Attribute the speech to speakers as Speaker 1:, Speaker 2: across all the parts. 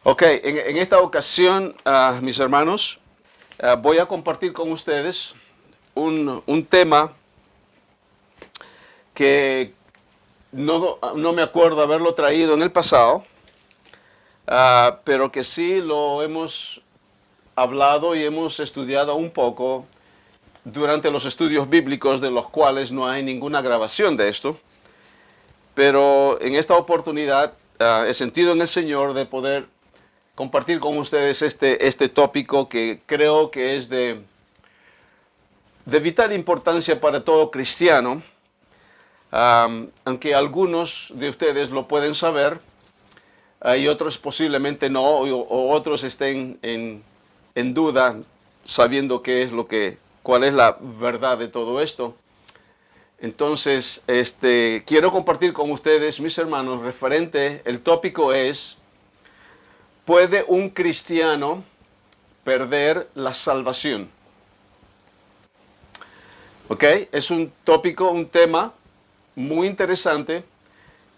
Speaker 1: Ok, en esta ocasión, mis hermanos, voy a compartir con ustedes un tema que no me acuerdo haberlo traído en el pasado, pero que sí lo hemos hablado y hemos estudiado un poco durante los estudios bíblicos, de los cuales no hay ninguna grabación de esto. Pero en esta oportunidad he sentido en el Señor de poder compartir con ustedes este tópico que creo que es de vital importancia para todo cristiano, aunque algunos de ustedes lo pueden saber y otros posiblemente no, o otros estén en duda sabiendo cuál es la verdad de todo esto. Entonces, quiero compartir con ustedes, mis hermanos, el tópico es: ¿puede un cristiano perder la salvación? ¿Ok? Es un tópico, un tema muy interesante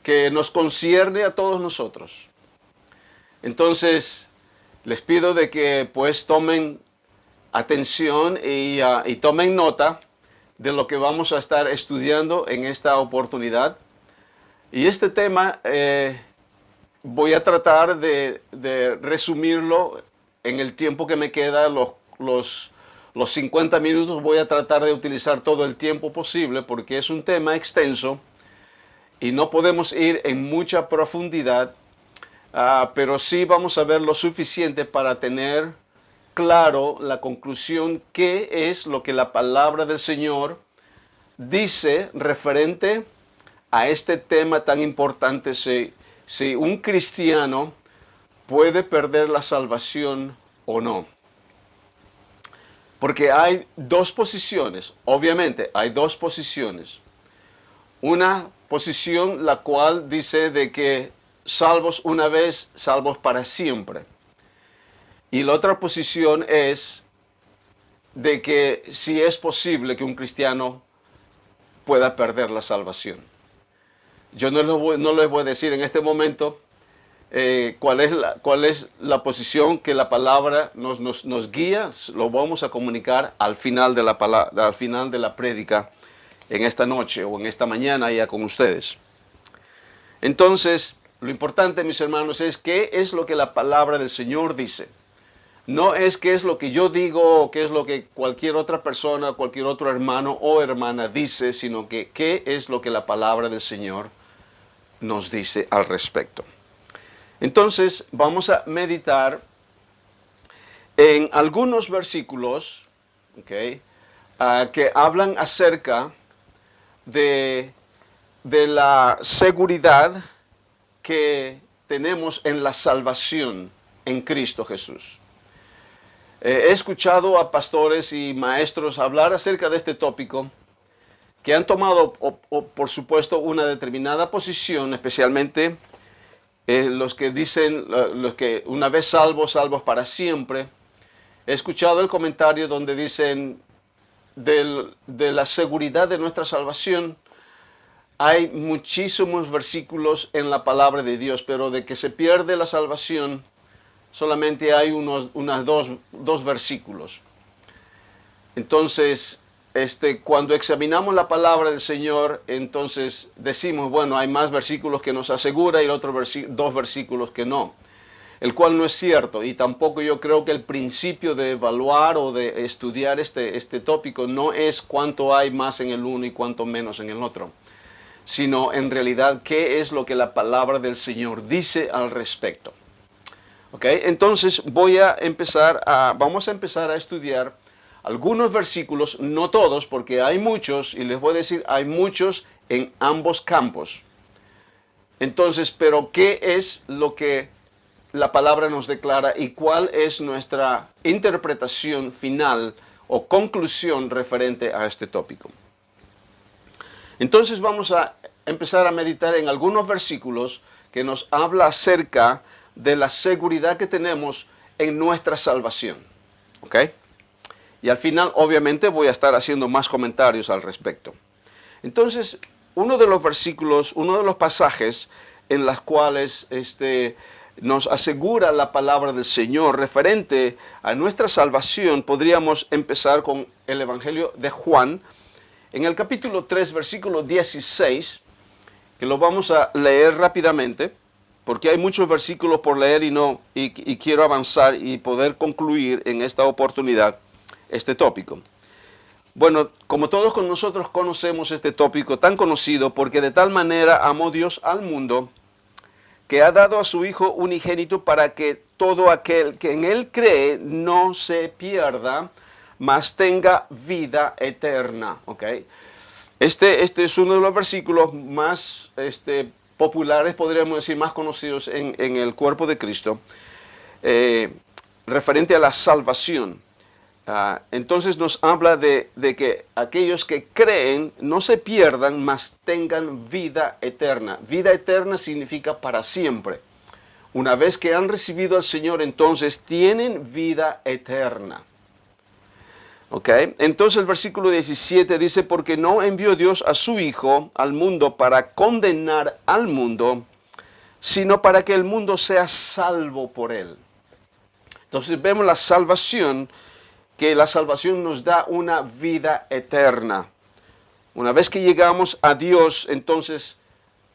Speaker 1: que nos concierne a todos nosotros. Entonces, les pido de que pues tomen atención y tomen nota de lo que vamos a estar estudiando en esta oportunidad. Y este tema voy a tratar de resumirlo en el tiempo que me queda, los 50 minutos. Voy a tratar de utilizar todo el tiempo posible porque es un tema extenso y no podemos ir en mucha profundidad, pero sí vamos a ver lo suficiente para tener claro la conclusión, qué es lo que la palabra del Señor dice referente a este tema tan importante: si un cristiano puede perder la salvación o no. Porque hay dos posiciones, obviamente hay dos posiciones. Una posición la cual dice de que salvos una vez, salvos para siempre. Y la otra posición es de que si es posible que un cristiano pueda perder la salvación. Yo no les voy a decir en este momento cuál es la posición que la palabra nos guía. Lo vamos a comunicar al final de al final de la prédica, en esta noche o en esta mañana ya con ustedes. Entonces, lo importante, mis hermanos, es qué es lo que la palabra del Señor dice. No es qué es lo que yo digo o qué es lo que cualquier otra persona, cualquier otro hermano o hermana dice, sino que qué es lo que la palabra del Señor nos dice al respecto. Entonces, vamos a meditar en algunos versículos, ¿okay? Que hablan acerca de la seguridad que tenemos en la salvación en Cristo Jesús. He escuchado a pastores y maestros hablar acerca de este tópico, que han tomado, por supuesto, una determinada posición, especialmente los que dicen, los que una vez salvos, salvos para siempre. He escuchado el comentario donde dicen de la seguridad de nuestra salvación. Hay muchísimos versículos en la palabra de Dios, pero de que se pierde la salvación, solamente hay unos dos versículos. Entonces, cuando examinamos la palabra del Señor, entonces decimos, bueno, hay más versículos que nos asegura y dos versículos que no, el cual no es cierto. Y tampoco yo creo que el principio de evaluar o de estudiar este tópico no es cuánto hay más en el uno y cuánto menos en el otro, sino en realidad qué es lo que la palabra del Señor dice al respecto. ¿Ok? Entonces vamos a empezar a estudiar algunos versículos, no todos, porque hay muchos, y les voy a decir, hay muchos en ambos campos. Entonces, pero ¿qué es lo que la palabra nos declara y cuál es nuestra interpretación final o conclusión referente a este tópico? Entonces vamos a empezar a meditar en algunos versículos que nos habla acerca de la seguridad que tenemos en nuestra salvación. ¿Ok? Y al final, obviamente, voy a estar haciendo más comentarios al respecto. Entonces, uno de los pasajes en los cuales nos asegura la palabra del Señor referente a nuestra salvación, podríamos empezar con el Evangelio de Juan, en el capítulo 3, versículo 16, que lo vamos a leer rápidamente, porque hay muchos versículos por leer y quiero avanzar y poder concluir en esta oportunidad este tópico. Bueno, como todos con nosotros conocemos este tópico tan conocido, porque de tal manera amó Dios al mundo, que ha dado a su Hijo unigénito para que todo aquel que en Él cree no se pierda, mas tenga vida eterna. ¿Okay? Este es uno de los versículos más populares, podríamos decir, más conocidos en el cuerpo de Cristo, referente a la salvación. Entonces nos habla de que aquellos que creen no se pierdan, mas tengan vida eterna. Vida eterna significa para siempre. Una vez que han recibido al Señor, entonces tienen vida eterna. Okay. Entonces el versículo 17 dice, porque no envió Dios a su Hijo al mundo para condenar al mundo, sino para que el mundo sea salvo por él. Entonces vemos la salvación, que la salvación nos da una vida eterna. Una vez que llegamos a Dios, entonces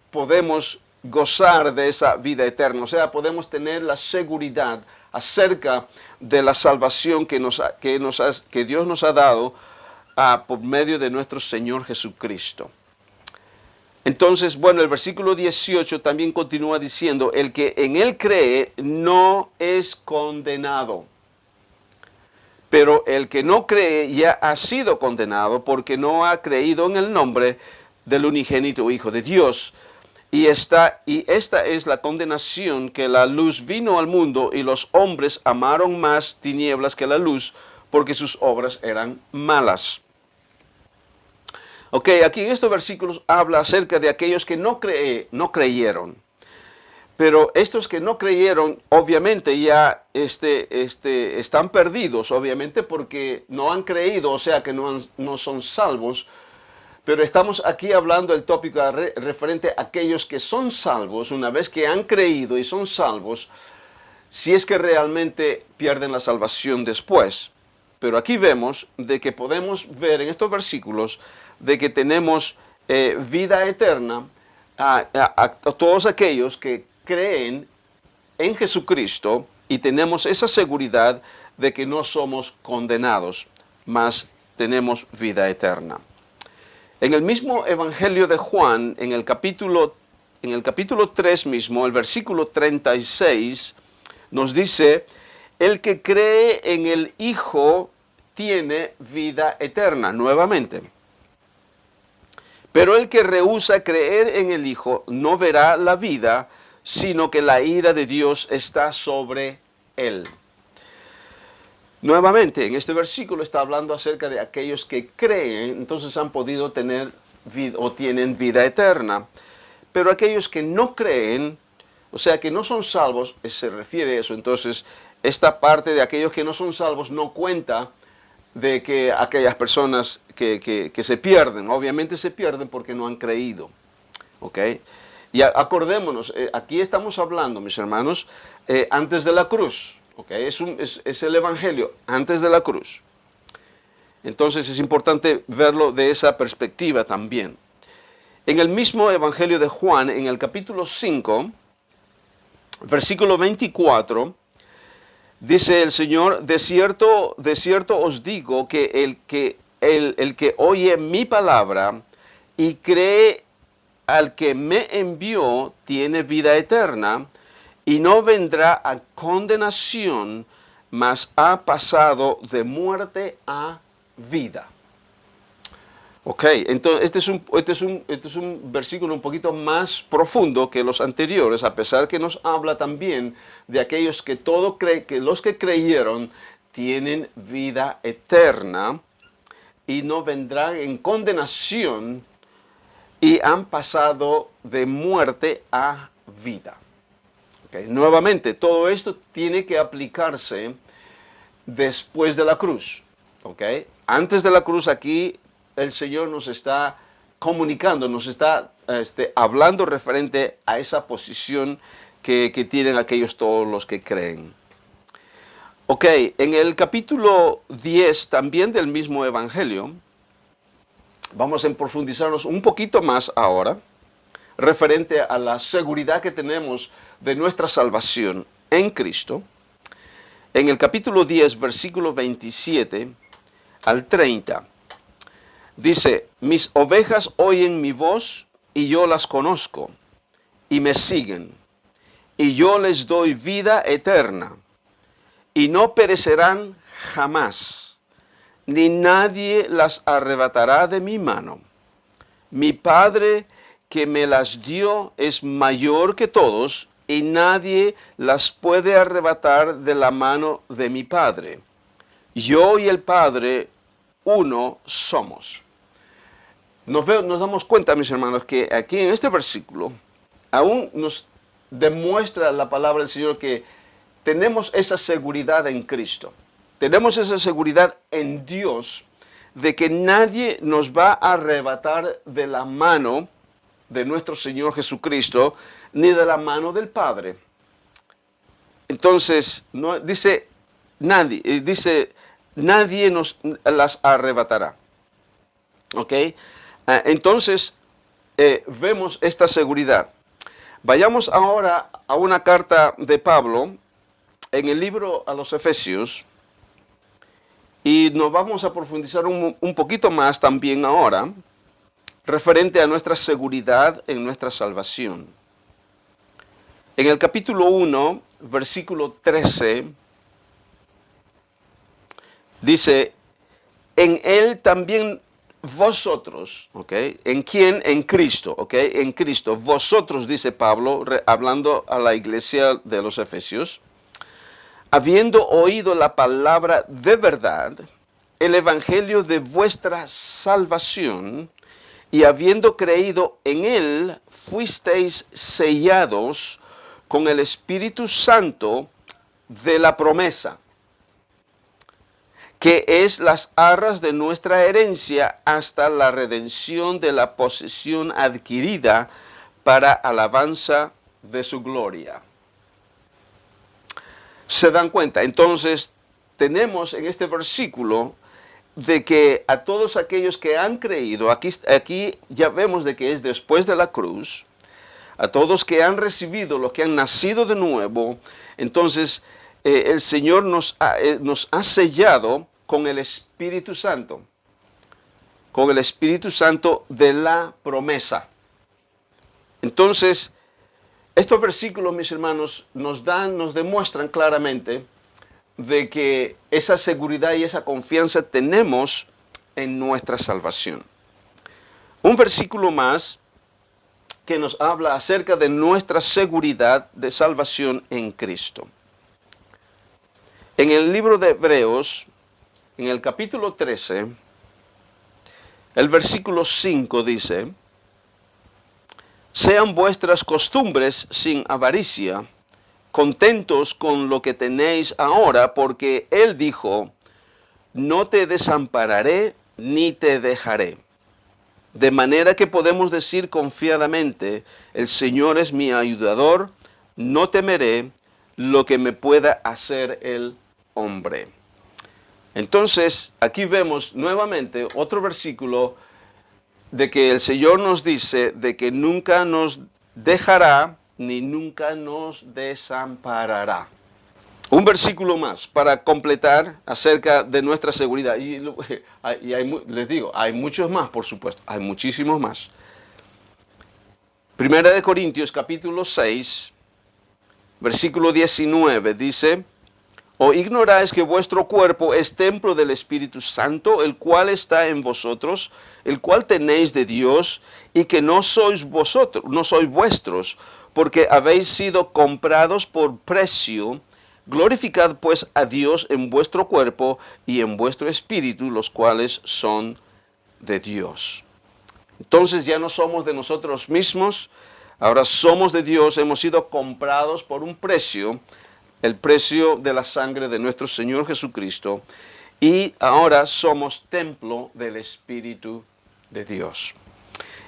Speaker 1: podemos gozar de esa vida eterna. O sea, podemos tener la seguridad acerca de la salvación que Dios nos ha dado por medio de nuestro Señor Jesucristo. Entonces, bueno, el versículo 18 también continúa diciendo, el que en Él cree no es condenado. Pero el que no cree ya ha sido condenado porque no ha creído en el nombre del unigénito Hijo de Dios. Y esta es la condenación, que la luz vino al mundo y los hombres amaron más tinieblas que la luz porque sus obras eran malas. Ok, aquí en estos versículos habla acerca de aquellos que no creyeron. Pero estos que no creyeron, obviamente ya están perdidos, obviamente porque no han creído, o sea que no son salvos. Pero estamos aquí hablando del tópico referente a aquellos que son salvos, una vez que han creído y son salvos, si es que realmente pierden la salvación después. Pero aquí vemos de que podemos ver en estos versículos de que tenemos vida eterna a todos aquellos que creen en Jesucristo y tenemos esa seguridad de que no somos condenados, mas tenemos vida eterna. En el mismo Evangelio de Juan, en el capítulo 3 mismo, el versículo 36, nos dice, el que cree en el Hijo tiene vida eterna, nuevamente. Pero el que rehúsa creer en el Hijo no verá la vida, sino que la ira de Dios está sobre él. Nuevamente, en este versículo está hablando acerca de aquellos que creen, entonces han podido tener vida o tienen vida eterna. Pero aquellos que no creen, o sea, que no son salvos, se refiere a eso. Entonces, esta parte de aquellos que no son salvos no cuenta de que aquellas personas que se pierden, obviamente se pierden porque no han creído. ¿Ok? Y acordémonos, aquí estamos hablando, mis hermanos, antes de la cruz. Okay, es el Evangelio antes de la cruz. Entonces es importante verlo de esa perspectiva también. En el mismo Evangelio de Juan, en el capítulo 5, versículo 24, dice el Señor, de cierto os digo que el que oye mi palabra y cree al que me envió tiene vida eterna, y no vendrá a condenación, mas ha pasado de muerte a vida. Ok, entonces este es un versículo un poquito más profundo que los anteriores, a pesar que nos habla también de aquellos que los que creyeron tienen vida eterna y no vendrán en condenación y han pasado de muerte a vida. Okay. Nuevamente, todo esto tiene que aplicarse después de la cruz. Okay. Antes de la cruz, aquí el Señor nos está comunicando, nos está hablando referente a esa posición que tienen aquellos todos los que creen. Ok, en el capítulo 10 también del mismo Evangelio, vamos a profundizarnos un poquito más ahora, referente a la seguridad que tenemos de nuestra salvación en Cristo. En el capítulo 10, versículo 27 al 30, dice, mis ovejas oyen mi voz y yo las conozco y me siguen, y yo les doy vida eterna, y no perecerán jamás, ni nadie las arrebatará de mi mano. Mi Padre que me las dio es mayor que todos, y nadie las puede arrebatar de la mano de mi Padre. Yo y el Padre, uno somos. Nos damos cuenta, mis hermanos, que aquí en este versículo aún nos demuestra la palabra del Señor que tenemos esa seguridad en Cristo. Tenemos esa seguridad en Dios de que nadie nos va a arrebatar de la mano de nuestro Señor Jesucristo, ni de la mano del Padre. Entonces, no, dice nadie nos las arrebatará. ¿Ok? Entonces, vemos esta seguridad. Vayamos ahora a una carta de Pablo en el libro a los Efesios, y nos vamos a profundizar un poquito más también ahora, referente a nuestra seguridad en nuestra salvación. En el capítulo 1, versículo 13, dice, en él también vosotros, ¿ok? ¿En quién? En Cristo, ¿ok? En Cristo. Vosotros, dice Pablo, hablando a la iglesia de los Efesios, habiendo oído la palabra de verdad, el evangelio de vuestra salvación, y habiendo creído en él, fuisteis sellados con el Espíritu Santo de la promesa, que es las arras de nuestra herencia hasta la redención de la posesión adquirida para alabanza de su gloria. ¿Se dan cuenta? Entonces, tenemos en este versículo de que a todos aquellos que han creído, aquí ya vemos de que es después de la cruz, a todos que han recibido, los que han nacido de nuevo, entonces el Señor nos ha sellado con el Espíritu Santo de la promesa. Entonces, estos versículos, mis hermanos, nos demuestran claramente de que esa seguridad y esa confianza tenemos en nuestra salvación. Un versículo más que nos habla acerca de nuestra seguridad de salvación en Cristo. En el libro de Hebreos, en el capítulo 13, el versículo 5 dice, sean vuestras costumbres sin avaricia, contentos con lo que tenéis ahora, porque Él dijo, no te desampararé ni te dejaré. De manera que podemos decir confiadamente, el Señor es mi ayudador, no temeré lo que me pueda hacer el hombre. Entonces, aquí vemos nuevamente otro versículo de que el Señor nos dice de que nunca nos dejará ni nunca nos desamparará. Un versículo más para completar acerca de nuestra seguridad. Y les digo, hay muchos más, por supuesto, hay muchísimos más. Primera de Corintios, capítulo 6, versículo 19, dice, ¿o ignoráis que vuestro cuerpo es templo del Espíritu Santo, el cual está en vosotros, el cual tenéis de Dios, y que no sois vosotros, no sois vuestros, porque habéis sido comprados por precio? Glorificad pues a Dios en vuestro cuerpo y en vuestro espíritu, los cuales son de Dios. Entonces ya no somos de nosotros mismos, ahora somos de Dios, hemos sido comprados por un precio, el precio de la sangre de nuestro Señor Jesucristo, y ahora somos templo del Espíritu de Dios.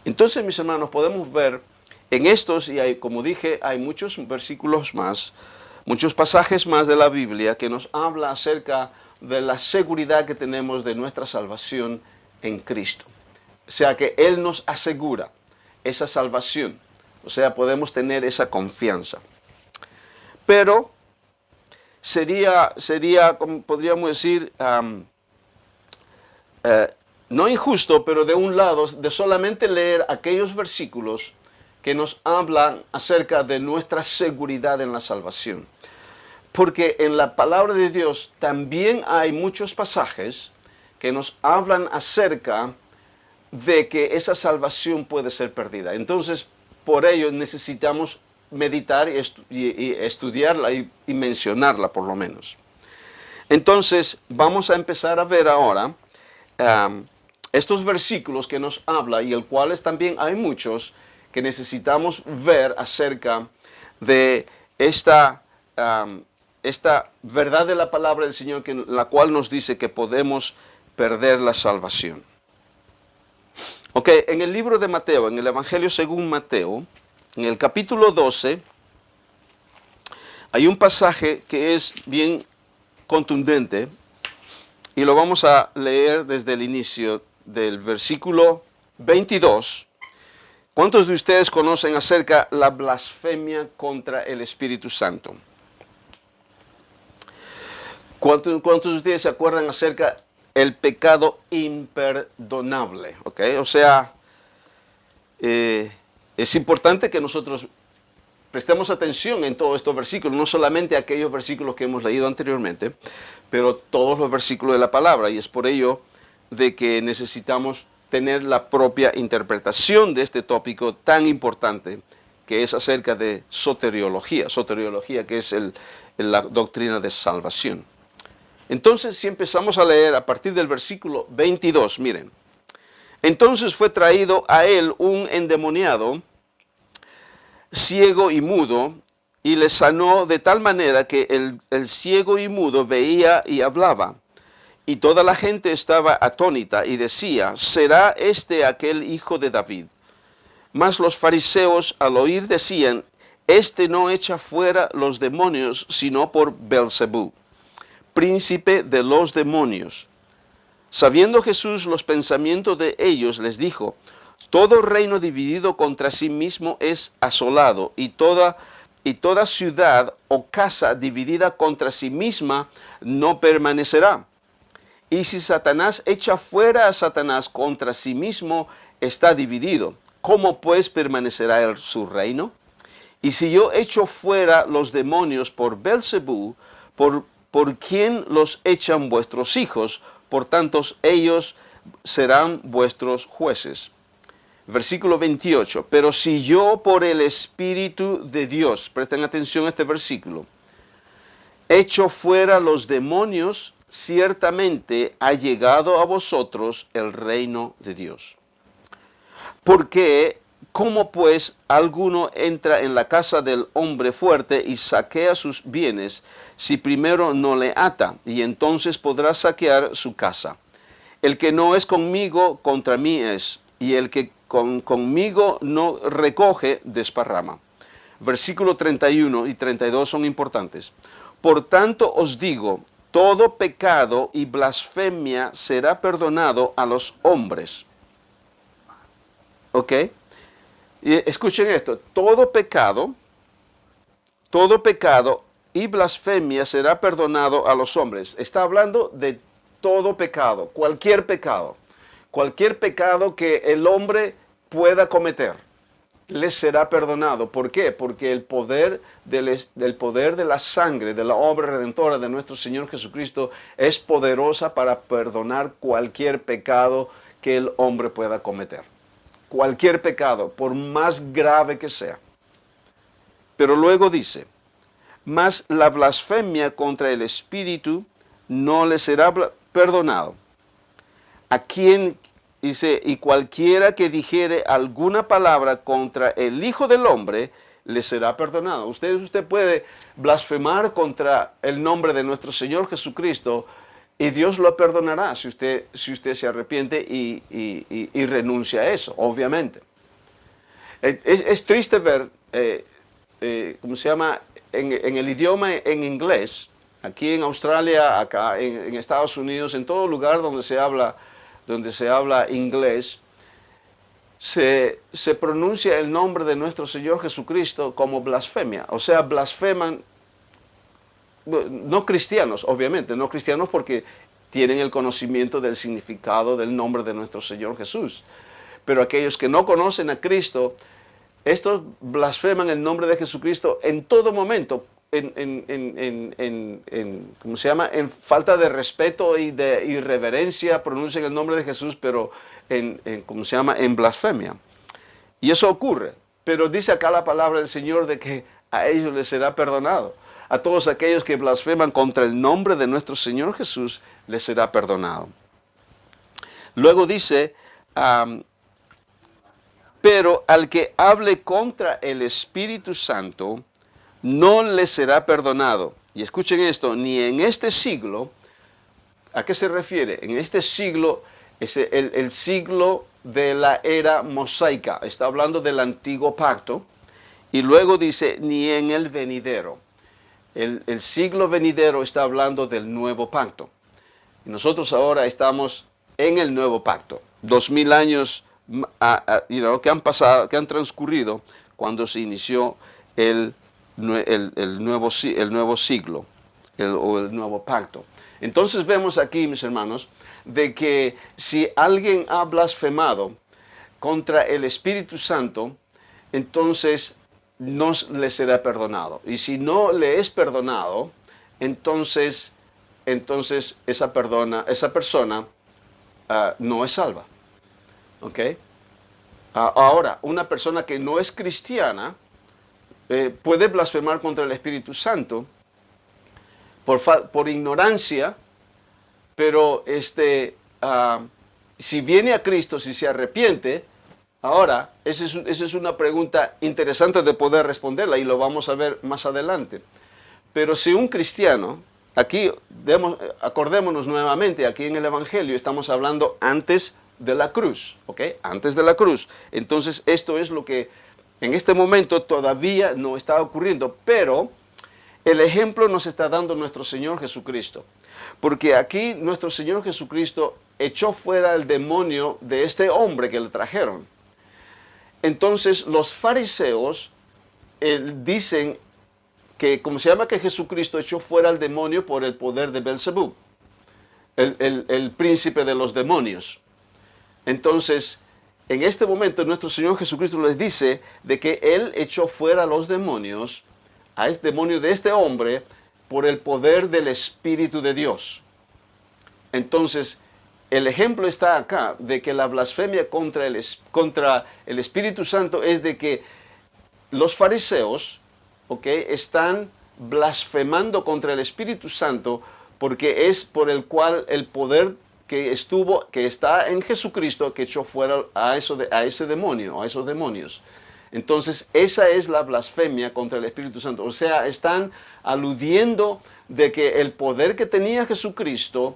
Speaker 1: Entonces, mis hermanos, podemos ver En estos, y hay, como dije, hay muchos versículos más, muchos pasajes más de la Biblia que nos habla acerca de la seguridad que tenemos de nuestra salvación en Cristo. O sea que Él nos asegura esa salvación. O sea, podemos tener esa confianza. Pero sería como podríamos decir, no injusto, pero de un lado, de solamente leer aquellos versículos que nos hablan acerca de nuestra seguridad en la salvación. Porque en la palabra de Dios también hay muchos pasajes que nos hablan acerca de que esa salvación puede ser perdida. Entonces, por ello necesitamos meditar y estudiarla y mencionarla por lo menos. Entonces, vamos a empezar a ver ahora estos versículos que nos habla y el cuales también hay muchos que necesitamos ver acerca de esta verdad de la palabra del Señor, la cual nos dice que podemos perder la salvación. Ok, en el libro de Mateo, en el Evangelio según Mateo, en el capítulo 12, hay un pasaje que es bien contundente y lo vamos a leer desde el inicio del versículo 22. ¿Cuántos de ustedes conocen acerca de la blasfemia contra el Espíritu Santo? ¿Cuántos de ustedes se acuerdan acerca del pecado imperdonable? ¿Okay? O sea, es importante que nosotros prestemos atención en todos estos versículos, no solamente aquellos versículos que hemos leído anteriormente, pero todos los versículos de la palabra, y es por ello de que necesitamos tener la propia interpretación de este tópico tan importante que es acerca de soteriología que es la doctrina de salvación. Entonces, si empezamos a leer a partir del versículo 22, miren, entonces fue traído a él un endemoniado, ciego y mudo, y le sanó de tal manera que el ciego y mudo veía y hablaba. Y toda la gente estaba atónita y decía, ¿será este aquel hijo de David? Mas los fariseos al oír decían, este no echa fuera los demonios, sino por Beelzebú, príncipe de los demonios. Sabiendo Jesús los pensamientos de ellos, les dijo, todo reino dividido contra sí mismo es asolado, y toda ciudad o casa dividida contra sí misma no permanecerá. Y si Satanás echa fuera a Satanás contra sí mismo, está dividido. ¿Cómo pues permanecerá su reino? Y si yo echo fuera los demonios por Beelzebú, ¿por quién los echan vuestros hijos? Por tanto, ellos serán vuestros jueces. Versículo 28. Pero si yo por el Espíritu de Dios, presten atención a este versículo, echo fuera los demonios, ciertamente ha llegado a vosotros el reino de Dios. Porque, ¿cómo pues alguno entra en la casa del hombre fuerte y saquea sus bienes, si primero no le ata, y entonces podrá saquear su casa? El que no es conmigo, contra mí es, y el que conmigo no recoge, desparrama. Versículo 31 y 32 son importantes. Por tanto os digo, todo pecado y blasfemia será perdonado a los hombres. ¿Ok? Y escuchen esto, todo pecado y blasfemia será perdonado a los hombres. Está hablando de todo pecado, cualquier pecado que el hombre pueda cometer, les será perdonado. ¿Por qué? Porque el poder del poder de la sangre, de la obra redentora de nuestro Señor Jesucristo es poderosa para perdonar cualquier pecado que el hombre pueda cometer. Cualquier pecado, por más grave que sea. Pero luego dice, mas la blasfemia contra el Espíritu no le será perdonado. A quien dice, y cualquiera que dijere alguna palabra contra el Hijo del Hombre, le será perdonado. Usted puede blasfemar contra el nombre de nuestro Señor Jesucristo y Dios lo perdonará si usted se arrepiente y renuncia a eso, obviamente. Es triste ver, ¿cómo se llama? En el idioma en inglés, aquí en Australia, acá en Estados Unidos, en todo lugar donde se habla inglés, se pronuncia el nombre de nuestro Señor Jesucristo como blasfemia. O sea, blasfeman, no cristianos, obviamente, no cristianos porque tienen el conocimiento del significado del nombre de nuestro Señor Jesús. Pero aquellos que no conocen a Cristo, estos blasfeman el nombre de Jesucristo en todo momento, ¿cómo se llama? En falta de respeto y de irreverencia, pronuncian el nombre de Jesús, pero ¿cómo se llama? En blasfemia. Y eso ocurre. Pero dice acá la palabra del Señor de que a ellos les será perdonado. A todos aquellos que blasfeman contra el nombre de nuestro Señor Jesús, les será perdonado. Luego dice, pero al que hable contra el Espíritu Santo, no le será perdonado. Y escuchen esto, ni en este siglo. ¿A qué se refiere? En este siglo es el siglo de la era mosaica. Está hablando del antiguo pacto. Y luego dice, ni en el venidero. El siglo venidero está hablando del nuevo pacto. Y nosotros ahora estamos en el nuevo pacto. 2000 años que han pasado, que han transcurrido cuando se inició el nuevo siglo o el nuevo pacto. Entonces vemos aquí, mis hermanos, de que si alguien ha blasfemado contra el Espíritu Santo, entonces no le será perdonado. Y si no le es perdonado, entonces esa persona no es salva. ¿Ok? Ahora, una persona que no es cristiana puede blasfemar contra el Espíritu Santo por ignorancia, pero si viene a Cristo, si se arrepiente, ahora, esa es una pregunta interesante de poder responderla y lo vamos a ver más adelante. Pero si un cristiano, aquí acordémonos nuevamente, aquí en el Evangelio estamos hablando antes de la cruz, ¿ok? Antes de la cruz. Entonces, esto es lo que en este momento todavía no está ocurriendo, pero el ejemplo nos está dando nuestro Señor Jesucristo. Porque aquí nuestro Señor Jesucristo echó fuera el demonio de este hombre que le trajeron. Entonces, los fariseos dicen que, como se llama, que Jesucristo echó fuera al demonio por el poder de Belzebú, el príncipe de los demonios. Entonces, en este momento nuestro Señor Jesucristo les dice de que Él echó fuera a los demonios, a este demonio de este hombre, por el poder del Espíritu de Dios. Entonces, el ejemplo está acá de que la blasfemia contra el Espíritu Santo es de que los fariseos, están blasfemando contra el Espíritu Santo porque es por el cual el poder que está en Jesucristo que echó fuera a ese demonio, a esos demonios. Entonces, esa es la blasfemia contra el Espíritu Santo. O sea, están aludiendo de que el poder que tenía Jesucristo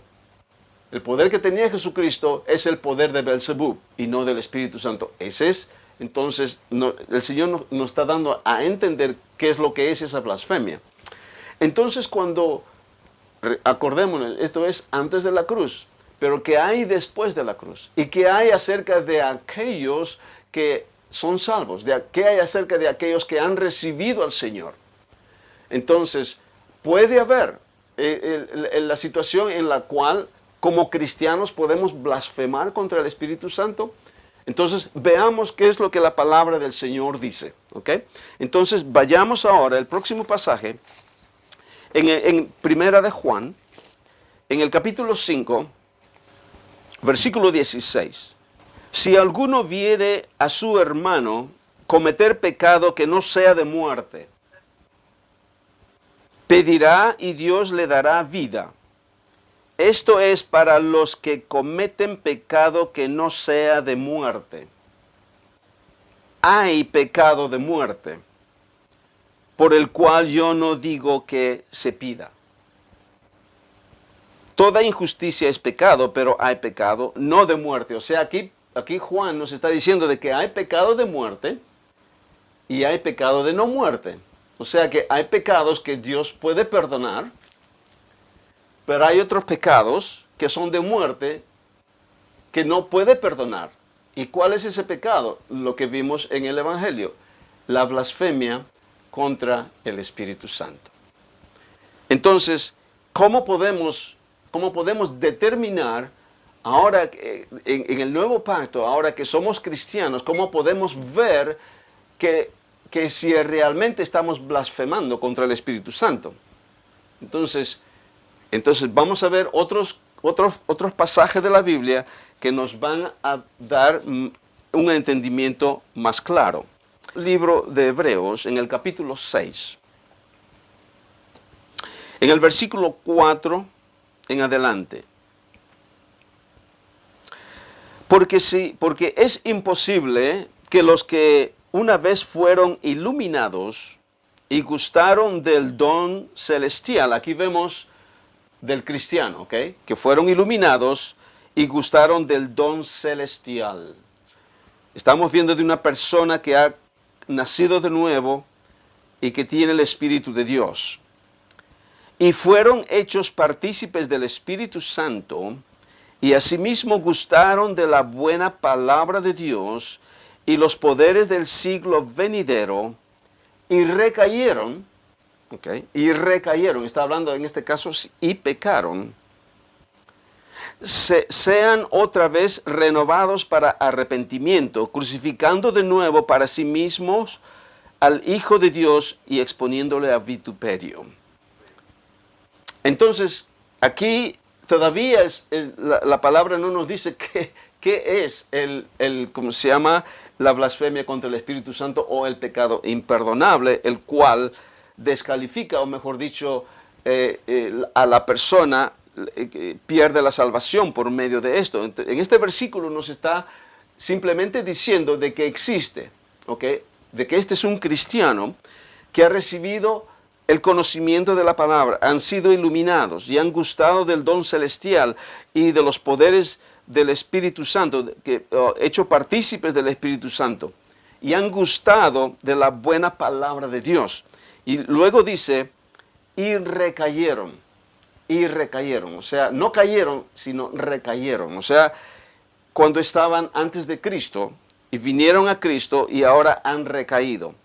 Speaker 1: es el poder de Belzebú y no del Espíritu Santo. Entonces, el Señor nos está dando a entender qué es lo que es esa blasfemia. Entonces, acordémonos, esto es antes de la cruz, pero ¿qué hay después de la cruz? ¿Y qué hay acerca de aquellos que son salvos? ¿Qué hay acerca de aquellos que han recibido al Señor? Entonces, puede haber la situación en la cual como cristianos podemos blasfemar contra el Espíritu Santo. Entonces, veamos qué es lo que la palabra del Señor dice. ¿Ok? Entonces, vayamos ahora al próximo pasaje, en Primera de Juan, en el capítulo 5, versículo 16. Si alguno viere a su hermano cometer pecado que no sea de muerte, pedirá y Dios le dará vida. Esto es para los que cometen pecado que no sea de muerte. Hay pecado de muerte, por el cual yo no digo que se pida. Toda injusticia es pecado, pero hay pecado no de muerte. O sea, aquí Juan nos está diciendo de que hay pecado de muerte, y hay pecado de no muerte. O sea que hay pecados que Dios puede perdonar, pero hay otros pecados que son de muerte que no puede perdonar. ¿Y cuál es ese pecado? Lo que vimos en el Evangelio, la blasfemia contra el Espíritu Santo. Entonces, ¿cómo podemos determinar ahora en el nuevo pacto, ahora que somos cristianos, cómo podemos ver que si realmente estamos blasfemando contra el Espíritu Santo? Entonces vamos a ver otros pasajes de la Biblia que nos van a dar un entendimiento más claro. Libro de Hebreos, en el capítulo 6, en el versículo 4 en adelante. Porque es imposible que los que una vez fueron iluminados y gustaron del don celestial, aquí vemos del cristiano, ¿ok? Que fueron iluminados y gustaron del don celestial. Estamos viendo de una persona que ha nacido de nuevo y que tiene el Espíritu de Dios. Y fueron hechos partícipes del Espíritu Santo y asimismo gustaron de la buena palabra de Dios y los poderes del siglo venidero y recayeron. Okay. Y recayeron, está hablando en este caso, y pecaron, sean otra vez renovados para arrepentimiento, crucificando de nuevo para sí mismos al Hijo de Dios y exponiéndole a vituperio. Entonces, aquí todavía la palabra no nos dice qué es ¿cómo se llama? La blasfemia contra el Espíritu Santo o el pecado imperdonable, el cual descalifica, o mejor dicho, a la persona, pierde la salvación por medio de esto. En este versículo nos está simplemente diciendo de que existe, ¿ok? De que este es un cristiano que ha recibido el conocimiento de la palabra, han sido iluminados y han gustado del don celestial y de los poderes del Espíritu Santo, hecho partícipes del Espíritu Santo, y han gustado de la buena palabra de Dios. Y luego dice, y recayeron, o sea, no cayeron, sino recayeron, o sea, cuando estaban antes de Cristo y vinieron a Cristo y ahora han recaído.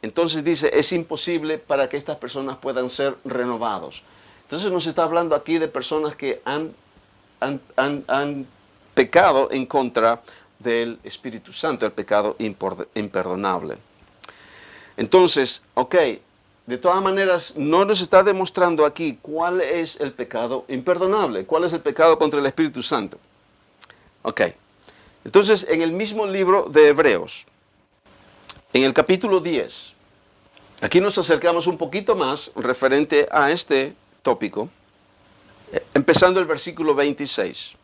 Speaker 1: Entonces dice, es imposible para que estas personas puedan ser renovados. Entonces nos está hablando aquí de personas que han pecado en contra del Espíritu Santo, el pecado imperdonable. Entonces, ok, de todas maneras, no nos está demostrando aquí cuál es el pecado imperdonable, cuál es el pecado contra el Espíritu Santo. Ok, entonces en el mismo libro de Hebreos, en el capítulo 10, aquí nos acercamos un poquito más referente a este tópico, empezando el versículo 26.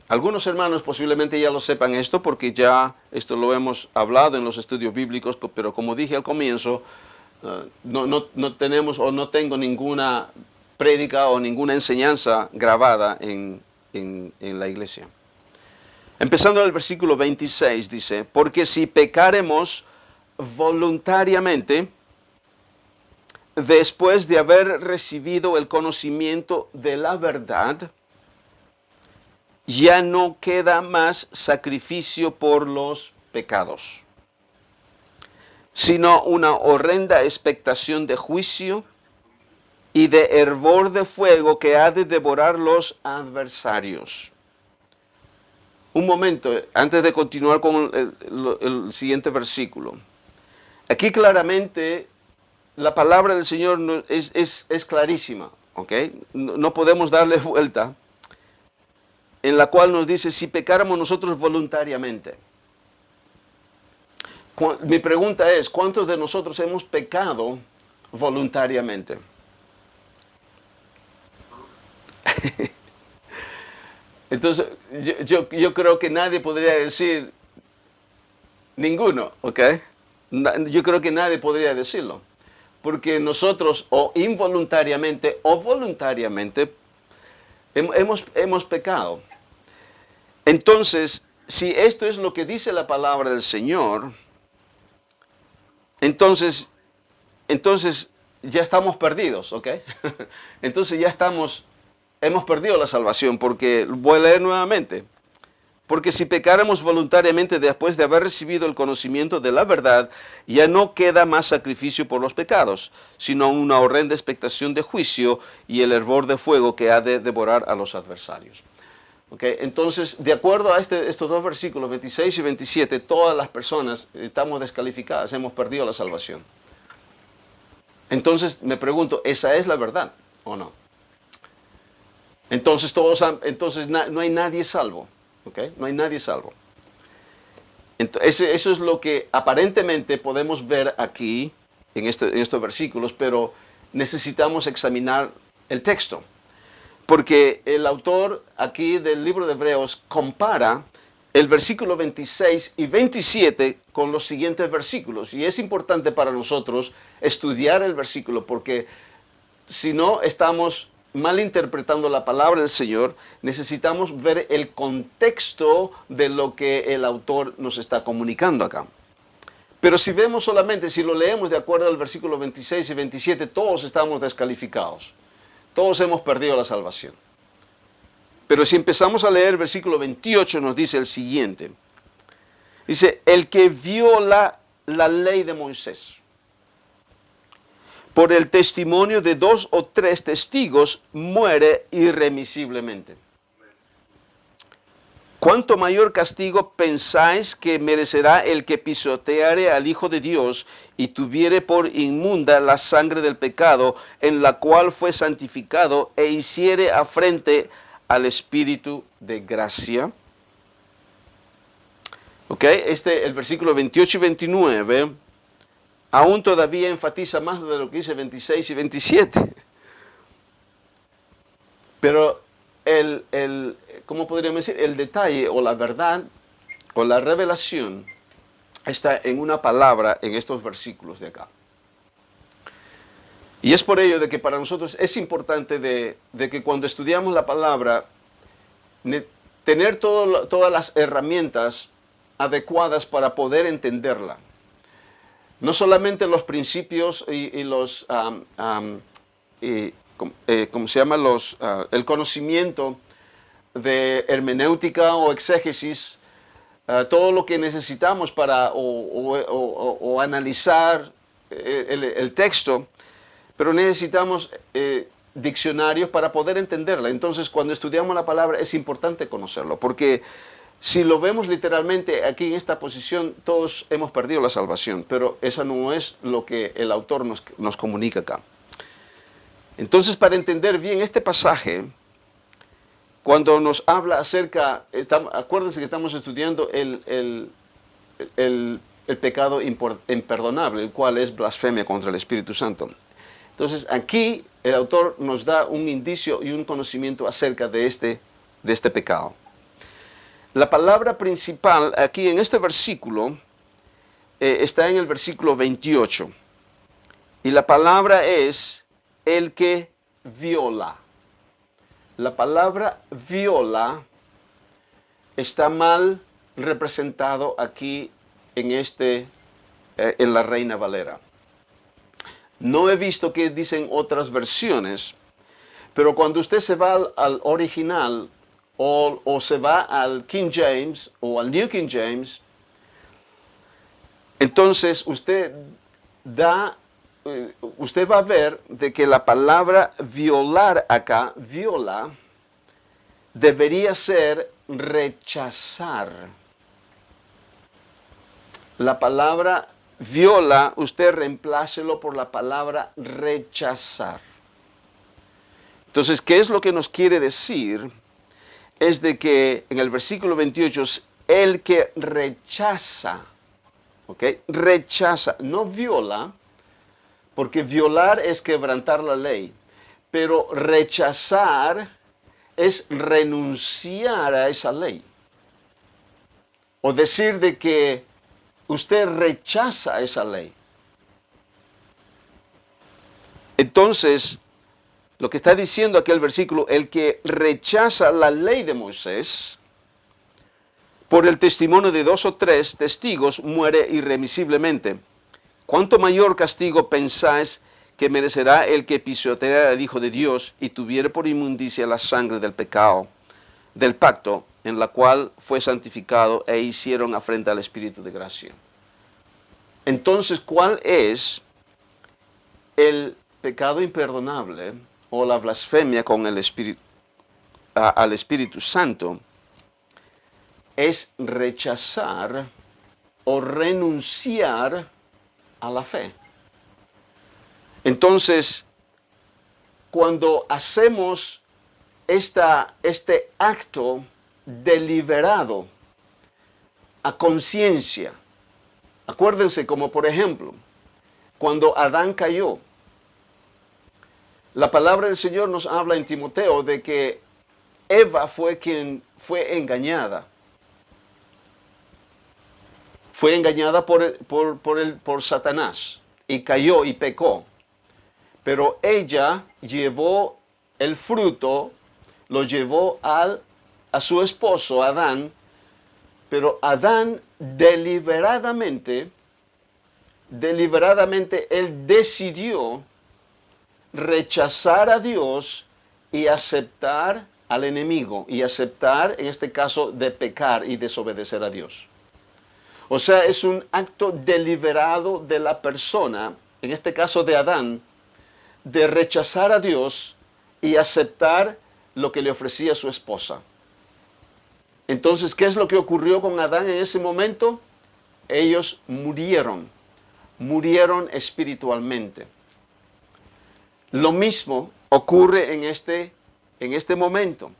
Speaker 1: Algunos hermanos posiblemente ya lo sepan esto porque ya esto lo hemos hablado en los estudios bíblicos, pero como dije al comienzo, no tenemos o no tengo ninguna prédica o ninguna enseñanza grabada en la iglesia. Empezando en el versículo 26 dice, porque si pecaremos voluntariamente, después de haber recibido el conocimiento de la verdad, ya no queda más sacrificio por los pecados, sino una horrenda expectación de juicio y de hervor de fuego que ha de devorar los adversarios. Un momento, antes de continuar con el siguiente versículo. Aquí claramente la palabra del Señor es clarísima, ¿ok? No podemos darle vuelta, en la cual nos dice, si pecáramos nosotros voluntariamente. Mi pregunta es, ¿cuántos de nosotros hemos pecado voluntariamente? Entonces, yo creo que nadie podría decir ninguno, ¿ok? Yo creo que nadie podría decirlo. Porque nosotros, o involuntariamente o voluntariamente, hemos pecado. Entonces, si esto es lo que dice la palabra del Señor, entonces, entonces ya estamos perdidos, ¿ok? Entonces ya hemos perdido la salvación, porque voy a leer nuevamente. Porque si pecáramos voluntariamente después de haber recibido el conocimiento de la verdad, ya no queda más sacrificio por los pecados, sino una horrenda expectación de juicio y el hervor de fuego que ha de devorar a los adversarios. ¿Okay? Entonces, de acuerdo a estos dos versículos, 26 y 27, todas las personas estamos descalificadas, hemos perdido la salvación. Entonces, me pregunto, ¿esa es la verdad o no? Entonces, no hay nadie salvo. ¿Okay? No hay nadie salvo. Entonces, eso es lo que aparentemente podemos ver aquí en estos versículos, pero necesitamos examinar el texto. Porque el autor aquí del libro de Hebreos compara el versículo 26 y 27 con los siguientes versículos. Y es importante para nosotros estudiar el versículo, porque si no estamos malinterpretando la palabra del Señor, necesitamos ver el contexto de lo que el autor nos está comunicando acá. Pero si vemos solamente, si lo leemos de acuerdo al versículo 26 y 27, todos estamos descalificados. Todos hemos perdido la salvación. Pero si empezamos a leer el versículo 28, nos dice el siguiente. Dice, el que viola la ley de Moisés por el testimonio de 2 o 3 testigos, muere irremisiblemente. ¿Cuánto mayor castigo pensáis que merecerá el que pisoteare al Hijo de Dios y tuviere por inmunda la sangre del pecado, en la cual fue santificado, e hiciere afrente al Espíritu de gracia? Ok, el versículo 28 y 29... aún todavía enfatiza más de lo que dice 26 y 27. Pero ¿cómo podríamos decir? El detalle o la verdad o la revelación está en una palabra en estos versículos de acá. Y es por ello de que para nosotros es importante de que cuando estudiamos la palabra, tener todas las herramientas adecuadas para poder entenderla. No solamente los principios y los, ¿cómo se llama? El conocimiento de hermenéutica o exégesis, todo lo que necesitamos para o analizar el texto, pero necesitamos diccionarios para poder entenderla. Entonces, cuando estudiamos la palabra es importante conocerlo, porque si lo vemos literalmente aquí en esta posición, todos hemos perdido la salvación, pero eso no es lo que el autor nos comunica acá. Entonces, para entender bien este pasaje, cuando nos habla acerca, acuérdense que estamos estudiando el pecado imperdonable, el cual es blasfemia contra el Espíritu Santo. Entonces, aquí el autor nos da un indicio y un conocimiento acerca de este pecado. La palabra principal aquí en este versículo está en el versículo 28. Y la palabra es el que viola. La palabra viola está mal representado aquí en la Reina Valera. No he visto que dicen otras versiones, pero cuando usted se va al original, o se va al King James o al New King James, entonces usted va a ver de que la palabra violar acá, viola, debería ser rechazar. La palabra viola, usted reemplácelo por la palabra rechazar. Entonces, ¿qué es lo que nos quiere decir? Es de que en el versículo 28, el que rechaza, ¿ok? Rechaza, no viola, porque violar es quebrantar la ley, pero rechazar es renunciar a esa ley. O decir de que usted rechaza esa ley. Entonces, lo que está diciendo aquí el versículo, el que rechaza la ley de Moisés, por el testimonio de 2 o 3 testigos, muere irremisiblemente.
Speaker 2: ¿Cuánto mayor castigo pensáis que merecerá el que pisoteara al Hijo de Dios y tuviere por inmundicia la sangre del pecado, del pacto, en la cual fue santificado e hicieron afrenta al Espíritu de gracia?
Speaker 1: Entonces, ¿cuál es el pecado imperdonable o la blasfemia con el Espíritu, al Espíritu Santo? Es rechazar o renunciar a la fe. Entonces, cuando hacemos este acto deliberado, a conciencia, acuérdense como por ejemplo, cuando Adán cayó, la palabra del Señor nos habla en Timoteo de que Eva fue quien fue engañada. Fue engañada por Satanás y cayó y pecó. Pero ella llevó el fruto, lo llevó a su esposo Adán, pero Adán deliberadamente él decidió rechazar a Dios y aceptar al enemigo, y aceptar en este caso de pecar y desobedecer a Dios. O sea, es un acto deliberado de la persona, en este caso de Adán, de rechazar a Dios y aceptar lo que le ofrecía su esposa. Entonces, ¿qué es lo que ocurrió con Adán en ese momento? Ellos murieron espiritualmente. Lo mismo ocurre en este momento.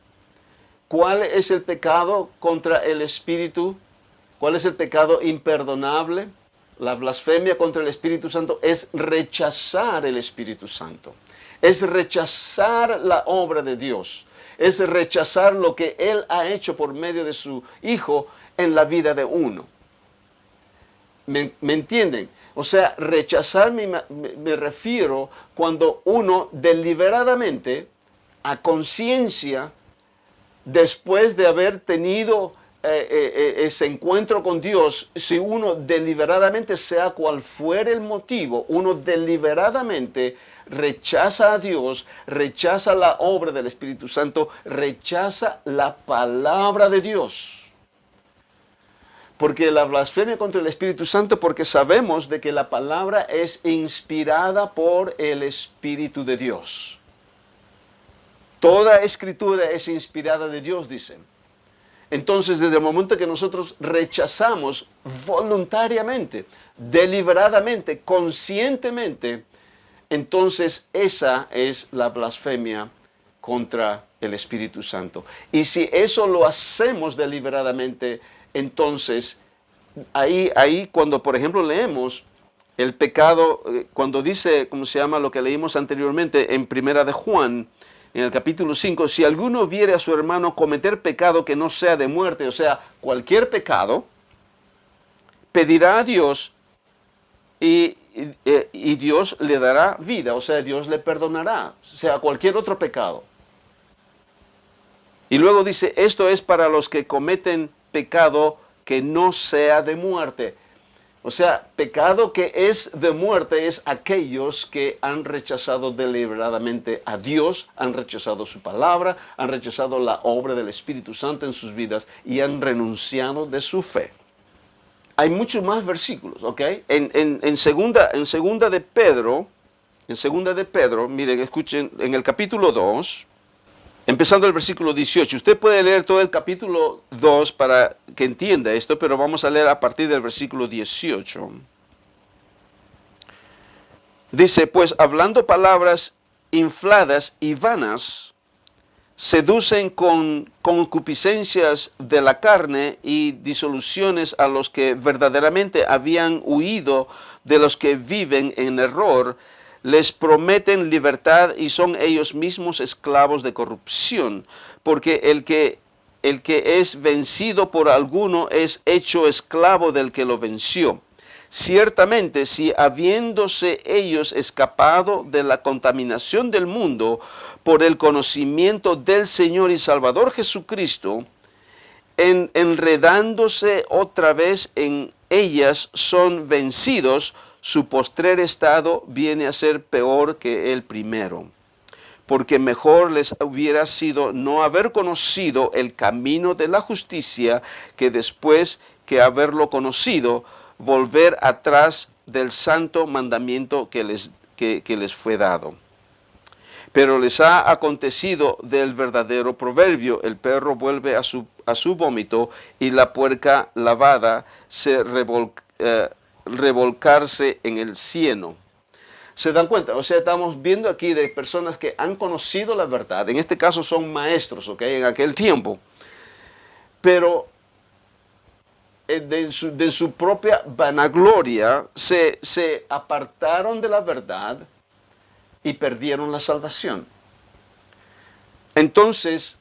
Speaker 1: ¿Cuál es el pecado contra el Espíritu? ¿Cuál es el pecado imperdonable? La blasfemia contra el Espíritu Santo es rechazar el Espíritu Santo. Es rechazar la obra de Dios. Es rechazar lo que Él ha hecho por medio de su Hijo en la vida de uno. ¿Me entienden? O sea, rechazar me refiero cuando uno deliberadamente, a conciencia, después de haber tenido ese encuentro con Dios, si uno deliberadamente, sea cual fuera el motivo, uno deliberadamente rechaza a Dios, rechaza la obra del Espíritu Santo, rechaza la palabra de Dios. Porque la blasfemia contra el Espíritu Santo, porque sabemos de que la palabra es inspirada por el Espíritu de Dios. Toda escritura es inspirada de Dios, dicen. Entonces, desde el momento que nosotros rechazamos voluntariamente, deliberadamente, conscientemente, entonces esa es la blasfemia contra el Espíritu Santo. Y si eso lo hacemos deliberadamente, entonces ahí cuando por ejemplo leemos el pecado, cuando dice, ¿cómo se llama? Lo que leímos anteriormente en Primera de Juan, en el capítulo 5, si alguno viere a su hermano cometer pecado que no sea de muerte, o sea, cualquier pecado, pedirá a Dios y Dios le dará vida, o sea, Dios le perdonará, o sea, cualquier otro pecado. Y luego dice, esto es para los que cometen pecado que no sea de muerte. O sea, pecado que es de muerte es aquellos que han rechazado deliberadamente a Dios, han rechazado su palabra, han rechazado la obra del Espíritu Santo en sus vidas y han renunciado de su fe. Hay muchos más versículos, ¿ok? En segunda de Pedro, miren, escuchen, en el capítulo 2, empezando el versículo 18, usted puede leer todo el capítulo 2 para que entienda esto, pero vamos a leer a partir del versículo 18. Dice, pues hablando palabras infladas y vanas, seducen con concupiscencias de la carne y disoluciones a los que verdaderamente habían huido de los que viven en error, les prometen libertad y son ellos mismos esclavos de corrupción, porque el que es vencido por alguno es hecho esclavo del que lo venció. Ciertamente, si habiéndose ellos escapado de la contaminación del mundo por el conocimiento del Señor y Salvador Jesucristo, enredándose otra vez en ellas son vencidos,
Speaker 2: su postrer estado viene a ser peor que el primero. Porque mejor les hubiera sido no haber conocido el camino de la justicia, que después que haberlo conocido, volver atrás del santo mandamiento que les fue dado. Pero les ha acontecido del verdadero proverbio: el perro vuelve a su vómito, y la puerca lavada se revolcarse en el cieno. ¿Se dan cuenta? O sea, estamos viendo aquí de personas que han conocido la verdad. En este caso son maestros, ¿ok? En aquel tiempo. Pero de su propia vanagloria se apartaron de la verdad y perdieron la salvación. Entonces,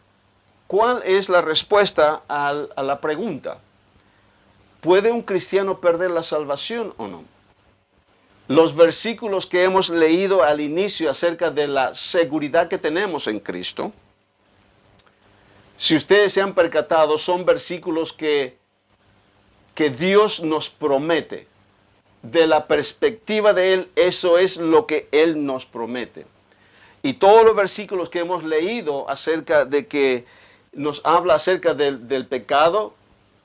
Speaker 2: ¿cuál es la respuesta a la pregunta? ¿Puede un cristiano perder la salvación o no? Los versículos que hemos leído al inicio acerca de la seguridad que tenemos en Cristo, si ustedes se han percatado, son versículos que Dios nos promete. De la perspectiva de Él, eso es lo que Él nos promete. Y todos los versículos que hemos leído acerca de que nos habla acerca del pecado,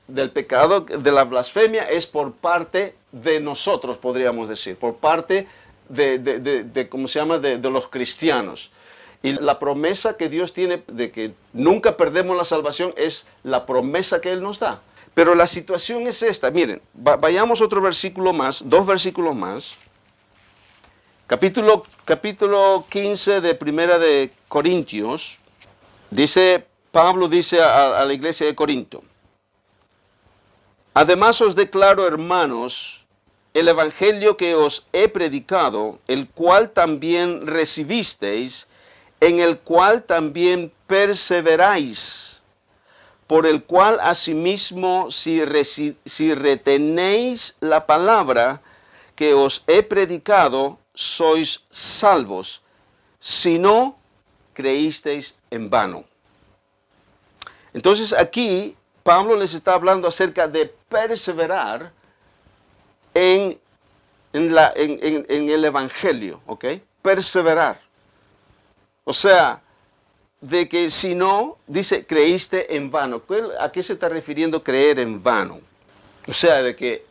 Speaker 2: de la blasfemia, es por parte de nosotros, podríamos decir, por parte ¿cómo se llama?, de los cristianos. Y la promesa que Dios tiene de que nunca perdemos la salvación es la promesa que Él nos da. Pero la situación es esta. Miren, vayamos a otro versículo más, 2 versículos más. Capítulo 15 de Primera de Corintios. Pablo dice a la iglesia de Corinto: además os declaro, hermanos, el evangelio que os he predicado, el cual también recibisteis, en el cual también perseveráis, por el cual asimismo si retenéis la palabra que os he predicado, sois salvos, si no creísteis en vano. Entonces aquí Pablo les está hablando acerca de perseverar en el evangelio, ¿ok? Perseverar. O sea, de que si no, dice, creíste en vano. ¿A qué se está refiriendo creer en vano? O sea, de que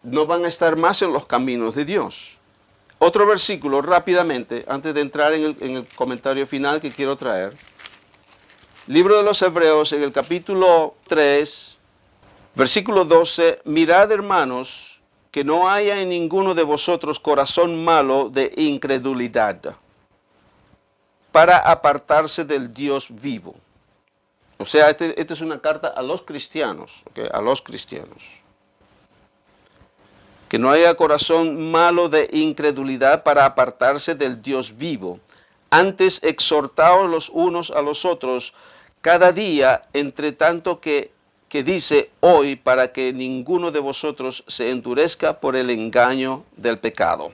Speaker 2: no van a estar más en los caminos de Dios. Otro versículo rápidamente, antes de entrar en el comentario final que quiero traer. Libro de los Hebreos, en el capítulo 3, versículo 12. Mirad, hermanos, que no haya en ninguno de vosotros corazón malo de incredulidad, para apartarse del Dios vivo. O sea, esta es una carta a los cristianos, ¿okay? A los cristianos. Que no haya corazón malo de incredulidad para apartarse del Dios vivo. Antes exhortaos los unos a los otros cada día, entre tanto que dice hoy, para que ninguno de vosotros se endurezca por el engaño del pecado.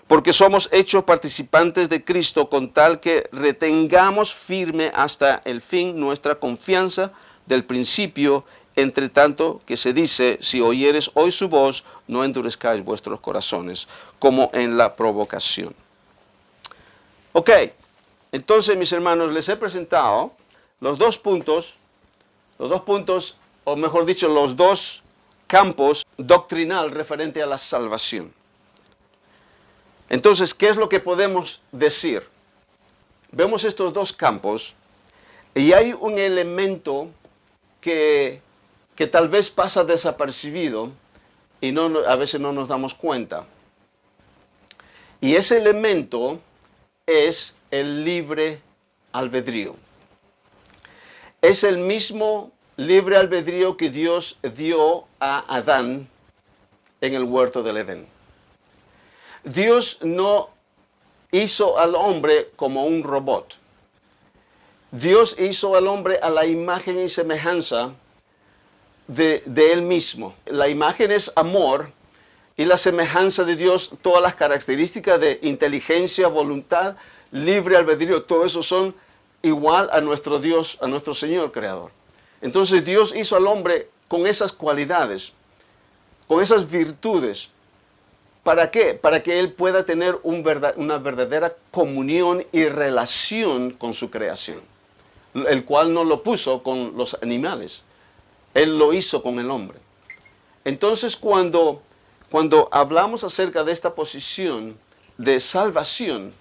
Speaker 2: Porque somos hechos participantes de Cristo, con tal que retengamos firme hasta el fin nuestra confianza del principio, entre tanto que se dice, si oyeres hoy su voz, no endurezcáis vuestros corazones, como en la provocación. Ok, entonces mis hermanos, les he presentado los dos puntos, o mejor dicho, los dos campos doctrinal referente a la salvación. Entonces, ¿qué es lo que podemos decir? Vemos estos dos campos y hay un elemento que tal vez pasa desapercibido y a veces no nos damos cuenta. Y ese elemento es el libre albedrío. Es el mismo libre albedrío que Dios dio a Adán en el huerto del Edén. Dios no hizo al hombre como un robot. Dios hizo al hombre a la imagen y semejanza de Él mismo. La imagen es amor y la semejanza de Dios, todas las características de inteligencia, voluntad, libre albedrío, todo eso son igual a nuestro Dios, a nuestro Señor Creador. Entonces Dios hizo al hombre con esas cualidades, con esas virtudes.
Speaker 1: ¿Para qué? Para que Él pueda tener una verdadera comunión y relación con su creación, el cual no lo puso con los animales, Él lo hizo con el hombre. Entonces, cuando hablamos acerca de esta posición de salvación,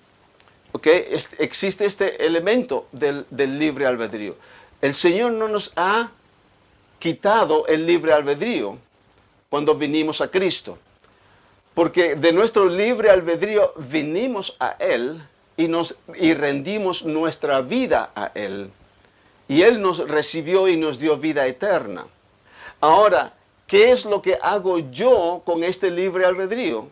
Speaker 1: ¿okay? Existe este elemento del libre albedrío. El Señor no nos ha quitado el libre albedrío cuando vinimos a Cristo, porque de nuestro libre albedrío vinimos a Él y rendimos nuestra vida a Él. Y Él nos recibió y nos dio vida eterna. Ahora, ¿qué es lo que hago yo con este libre albedrío?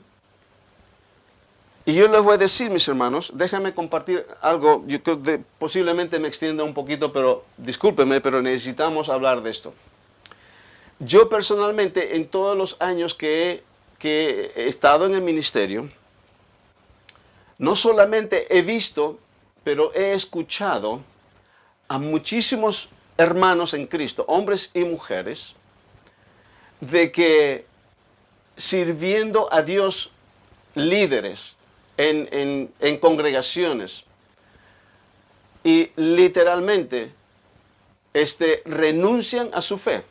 Speaker 1: Y yo les voy a decir, mis hermanos, déjame compartir algo. Yo creo que posiblemente me extienda un poquito, pero discúlpenme, pero necesitamos hablar de esto. Yo personalmente, en todos los años que he estado en el ministerio, no solamente he visto, pero he escuchado a muchísimos hermanos en Cristo, hombres y mujeres, de que sirviendo a Dios, líderes en congregaciones, y literalmente renuncian a su fe.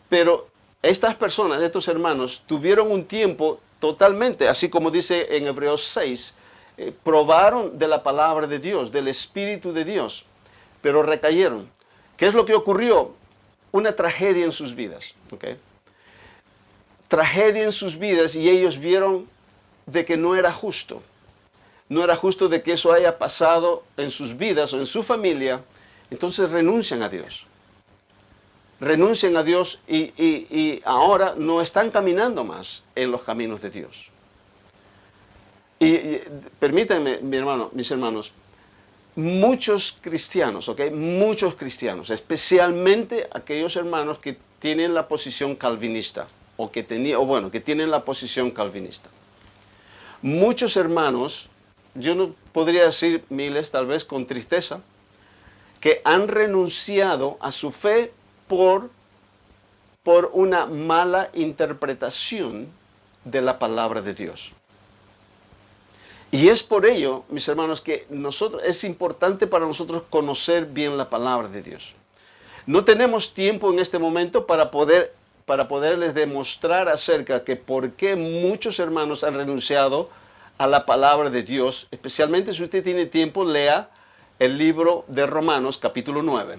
Speaker 1: Pero estas personas, estos hermanos, tuvieron un tiempo totalmente, así como dice en Hebreos 6, probaron de la palabra de Dios, del Espíritu de Dios, pero recayeron. ¿Qué es lo que ocurrió? Una tragedia en sus vidas, ¿okay? Tragedia en sus vidas, y ellos vieron de que no era justo. No era justo de que eso haya pasado en sus vidas o en su familia. Entonces renuncian a Dios. Renuncian a Dios y ahora no están caminando más en los caminos de Dios. Y permítanme, mis hermanos, muchos cristianos, ¿ok? Muchos cristianos, especialmente aquellos hermanos que tienen la posición calvinista, que tienen la posición calvinista. Muchos hermanos, yo no podría decir miles, tal vez con tristeza, que han renunciado a su fe por una mala interpretación de la palabra de Dios. Y es por ello, mis hermanos, que es importante para nosotros conocer bien la palabra de Dios. No tenemos tiempo en este momento para poderles demostrar acerca de por qué muchos hermanos han renunciado a la palabra de Dios. Especialmente si usted tiene tiempo, lea el libro de Romanos, capítulo 9.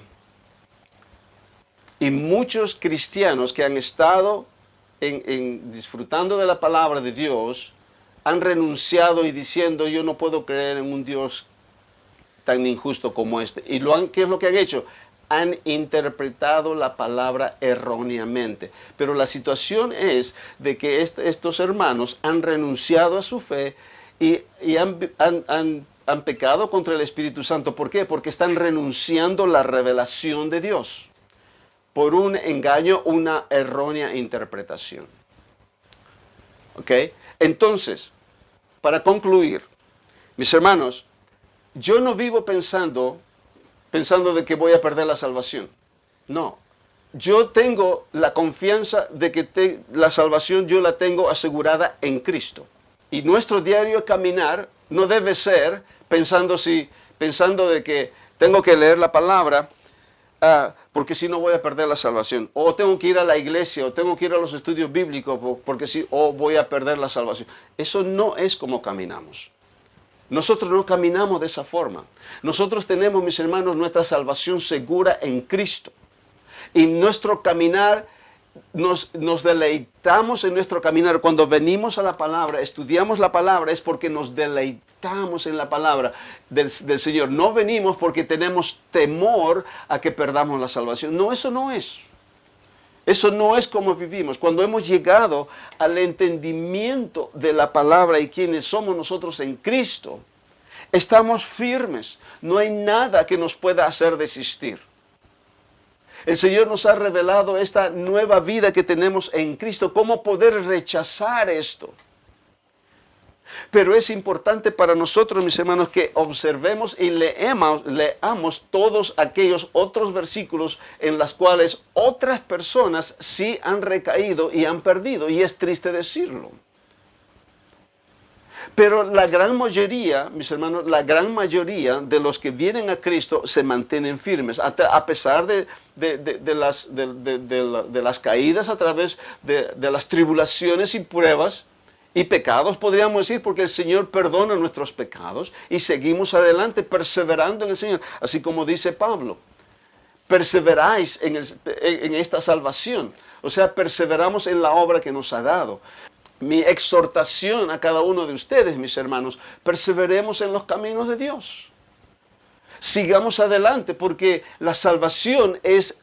Speaker 1: Y muchos cristianos que han estado disfrutando de la palabra de Dios han renunciado y diciendo, yo no puedo creer en un Dios tan injusto como este. ¿Y qué es lo que han hecho? Han interpretado la palabra erróneamente. Pero la situación es de que estos hermanos han renunciado a su fe y han pecado contra el Espíritu Santo. ¿Por qué? Porque están renunciando a la revelación de Dios por un engaño, una errónea interpretación. ¿Ok? Entonces, para concluir, mis hermanos, yo no vivo pensando de que voy a perder la salvación. No. Yo tengo la confianza de que la salvación yo la tengo asegurada en Cristo. Y nuestro diario caminar no debe ser pensando de que tengo que leer la palabra, porque si no voy a perder la salvación. O tengo que ir a la iglesia, o tengo que ir a los estudios bíblicos, o voy a perder la salvación. Eso no es como caminamos. Nosotros no caminamos de esa forma. Nosotros tenemos, mis hermanos, nuestra salvación segura en Cristo. Y nuestro caminar, nos deleitamos en nuestro caminar. Cuando venimos a la palabra, estudiamos la palabra, es porque nos deleitamos en la palabra del Señor. No venimos porque tenemos temor a que perdamos la salvación. No, eso no es. Eso no es como vivimos. Cuando hemos llegado al entendimiento de la palabra y quiénes somos nosotros en Cristo, estamos firmes. No hay nada que nos pueda hacer desistir. El Señor nos ha revelado esta nueva vida que tenemos en Cristo. ¿Cómo poder rechazar esto? Pero es importante para nosotros, mis hermanos, que observemos y leamos todos aquellos otros versículos en los cuales otras personas sí han recaído y han perdido. Y es triste decirlo. Pero la gran mayoría, mis hermanos, la gran mayoría de los que vienen a Cristo se mantienen firmes, a pesar de las caídas, a través de las tribulaciones y pruebas y pecados, podríamos decir, porque el Señor perdona nuestros pecados y seguimos adelante perseverando en el Señor, así como dice Pablo. Perseveráis en esta salvación, o sea, perseveramos en la obra que nos ha dado. Mi exhortación a cada uno de ustedes, mis hermanos, perseveremos en los caminos de Dios. Sigamos adelante, porque la salvación es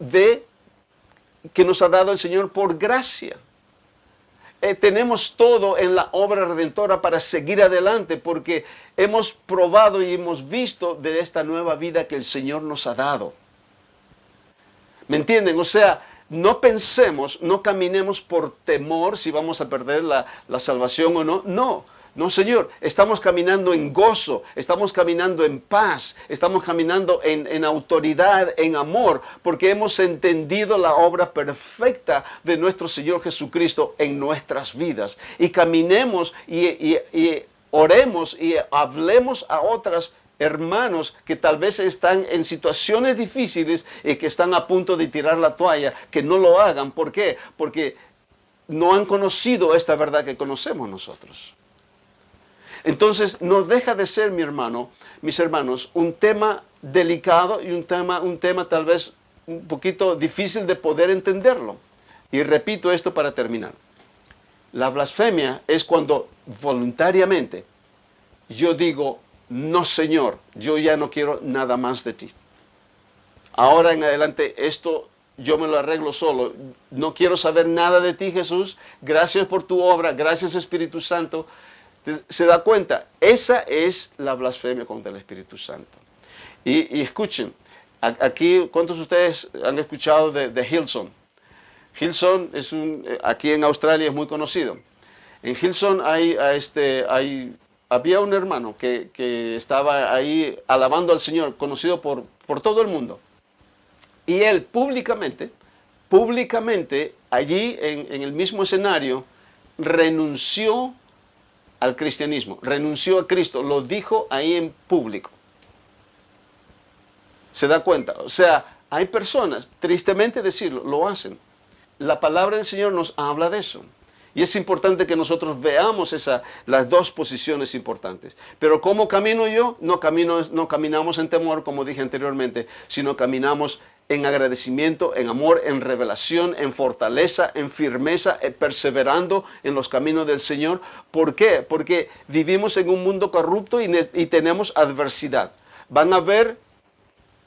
Speaker 1: que nos ha dado el Señor por gracia. Tenemos todo en la obra redentora para seguir adelante, porque hemos probado y hemos visto de esta nueva vida que el Señor nos ha dado. ¿Me entienden? O sea, no pensemos, no caminemos por temor si vamos a perder la salvación o no. No, Señor, estamos caminando en gozo, estamos caminando en paz, estamos caminando en autoridad, en amor, porque hemos entendido la obra perfecta de nuestro Señor Jesucristo en nuestras vidas. Y caminemos y oremos y hablemos a otras hermanos que tal vez están en situaciones difíciles y que están a punto de tirar la toalla, que no lo hagan. ¿Por qué? Porque no han conocido esta verdad que conocemos nosotros. Entonces, no deja de ser, mis hermanos, un tema delicado y un tema tal vez un poquito difícil de poder entenderlo. Y repito esto para terminar. La blasfemia es cuando voluntariamente yo digo: no, Señor, yo ya no quiero nada más de ti. Ahora en adelante esto yo me lo arreglo solo. No quiero saber nada de ti, Jesús. Gracias por tu obra. Gracias, Espíritu Santo. ¿Se da cuenta? Esa es la blasfemia contra el Espíritu Santo. Y escuchen, aquí, ¿cuántos de ustedes han escuchado de Hillsong? Hillsong aquí en Australia es muy conocido. En Hillsong había un hermano que estaba ahí alabando al Señor, conocido por todo el mundo. Y él públicamente, allí en el mismo escenario, renunció al cristianismo, renunció a Cristo, lo dijo ahí en público. ¿Se da cuenta? O sea, hay personas, tristemente decirlo, lo hacen. La palabra del Señor nos habla de eso. Y es importante que nosotros veamos las dos posiciones importantes. Pero ¿cómo camino yo? No caminamos en temor, como dije anteriormente, sino caminamos en agradecimiento, en amor, en revelación, en fortaleza, en firmeza, perseverando en los caminos del Señor. ¿Por qué? Porque vivimos en un mundo corrupto y tenemos adversidad. Van a haber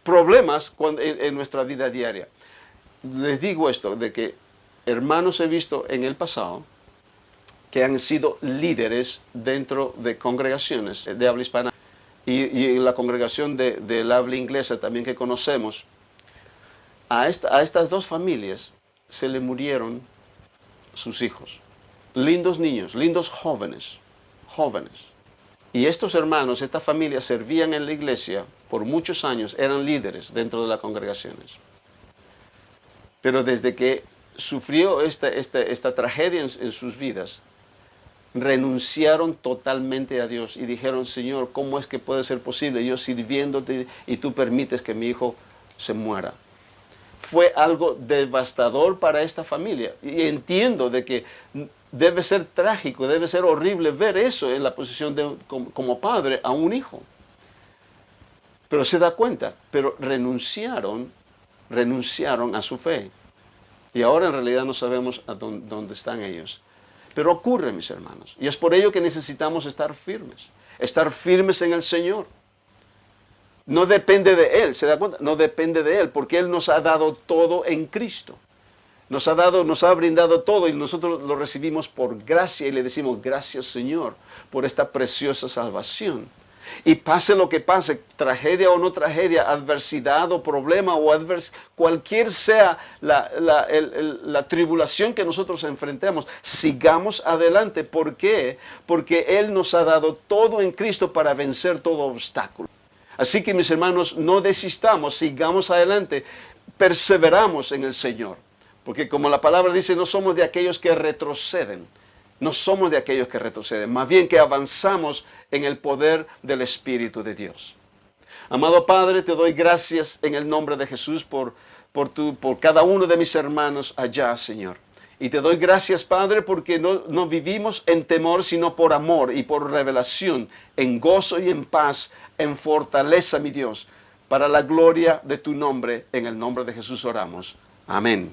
Speaker 1: problemas en nuestra vida diaria. Les digo esto, de que hermanos he visto en el pasado que han sido líderes dentro de congregaciones de habla hispana y en la congregación del habla inglesa también que conocemos. A estas dos familias se le murieron sus hijos. Lindos niños, lindos jóvenes. Y estos hermanos, esta familia servían en la iglesia por muchos años, eran líderes dentro de las congregaciones. Pero desde que sufrió esta tragedia en sus vidas, renunciaron totalmente a Dios y dijeron: Señor, ¿cómo es que puede ser posible yo sirviéndote y tú permites que mi hijo se muera? Fue algo devastador para esta familia. Y entiendo de que debe ser trágico, debe ser horrible ver eso en la posición como padre a un hijo. Pero se da cuenta, pero renunciaron a su fe. Y ahora en realidad no sabemos a dónde están ellos. Pero ocurre, mis hermanos. Y es por ello que necesitamos estar firmes en el Señor. No depende de Él, ¿se da cuenta? No depende de Él, porque Él nos ha dado todo en Cristo. Nos ha brindado todo y nosotros lo recibimos por gracia y le decimos: gracias, Señor, por esta preciosa salvación. Y pase lo que pase, tragedia o no tragedia, adversidad o problema o cualquier sea la tribulación que nosotros enfrentemos, sigamos adelante. ¿Por qué? Porque Él nos ha dado todo en Cristo para vencer todo obstáculo. Así que, mis hermanos, no desistamos, sigamos adelante, perseveramos en el Señor. Porque como la palabra dice, no somos de aquellos que retroceden. no somos de aquellos que retroceden, más bien que avanzamos en el poder del Espíritu de Dios. Amado Padre, te doy gracias en el nombre de Jesús por cada uno de mis hermanos allá, Señor. Y te doy gracias, Padre, porque no vivimos en temor, sino por amor y por revelación, en gozo y en paz, en fortaleza, mi Dios, para la gloria de tu nombre. En el nombre de Jesús oramos. Amén.